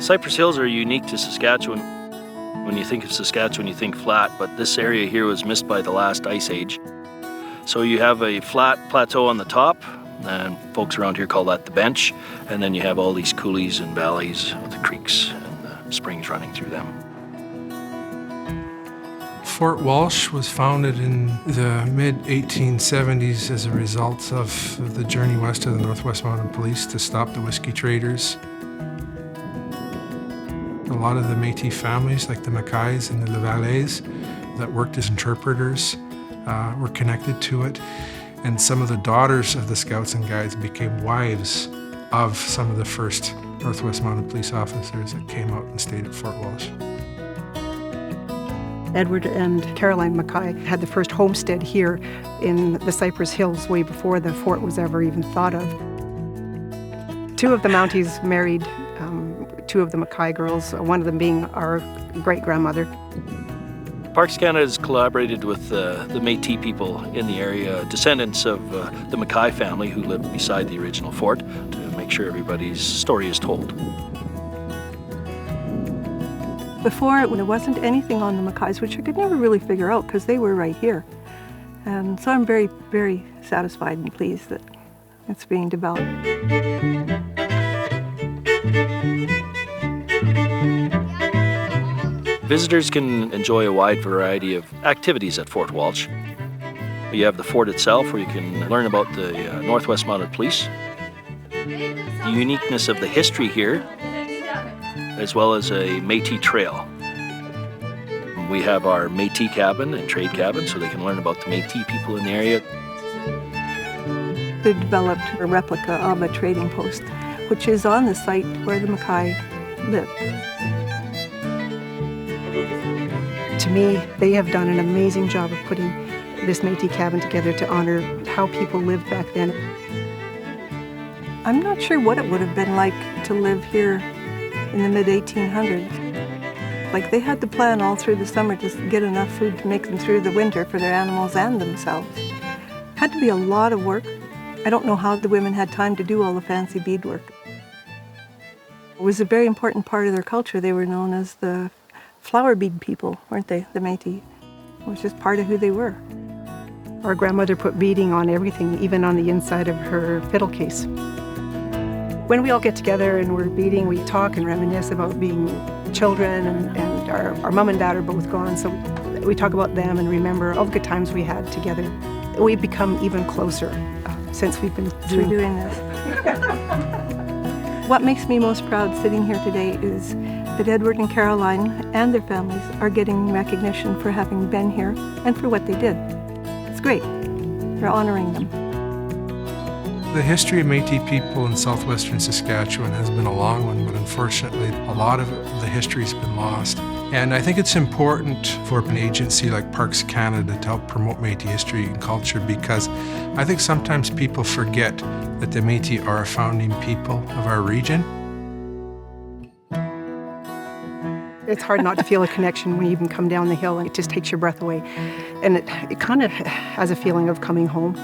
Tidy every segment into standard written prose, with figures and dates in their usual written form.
Cypress Hills are unique to Saskatchewan. When you think of Saskatchewan, you think flat, but this area here was missed by the last ice age. So you have a flat plateau on the top, and folks around here call that the bench, and then you have all these coulees and valleys with the creeks and the springs running through them. Fort Walsh was founded in the mid-1870s as a result of the journey west of the Northwest Mounted Police to stop the whiskey traders. A lot of the Métis families, like the MCKAYs and the Valets, that worked as interpreters were connected to it. And some of the daughters of the Scouts and Guides became wives of some of the first Northwest Mounted Police officers that came out and stayed at Fort Walsh. Edward and Caroline McKay had the first homestead here in the Cypress Hills way before the fort was ever even thought of. Two of the Mounties married two of the McKay girls, one of them being our great-grandmother. Parks Canada has collaborated with the Métis people in the area, descendants of the McKay family who lived beside the original fort, to make sure everybody's story is told. Before, there wasn't anything on the McKays, which I could never really figure out because they were right here. And so I'm very, very satisfied and pleased that it's being developed. Visitors can enjoy a wide variety of activities at Fort Walsh. You have the fort itself, where you can learn about the Northwest Mounted Police, the uniqueness of the history here, as well as a Métis trail. We have our Métis cabin and trade cabin, so they can learn about the Métis people in the area. They developed a replica of a trading post, which is on the site where the McKay lived. To me, they have done an amazing job of putting this Métis cabin together to honor how people lived back then. I'm not sure what it would have been like to live here in the mid-1800s. Like, they had to plan all through the summer to get enough food to make them through the winter for their animals and themselves. Had to be a lot of work. I don't know how the women had time to do all the fancy beadwork. It was a very important part of their culture. They were known as the flower bead people, weren't they, the Métis? It was just part of who they were. Our grandmother put beading on everything, even on the inside of her fiddle case. When we all get together and we're beading, we talk and reminisce about being children, and our mom and dad are both gone, so we talk about them and remember all the good times we had together. We've become even closer since we've been doing this. What makes me most proud sitting here today is that Edward and Caroline and their families are getting recognition for having been here and for what they did. It's great. They're honoring them. The history of Métis people in southwestern Saskatchewan has been a long one, but unfortunately a lot of the history's been lost. And I think it's important for an agency like Parks Canada to help promote Métis history and culture, because I think sometimes people forget that the Métis are a founding people of our region. It's hard not to feel a connection when you even come down the hill, and it just takes your breath away. And it kind of has a feeling of coming home.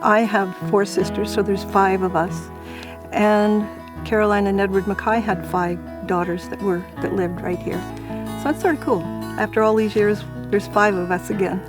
I have 4 sisters, so there's 5 of us. And Caroline and Edward McKay had 5 daughters that lived right here. So it's sort of cool. After all these years, there's 5 of us again.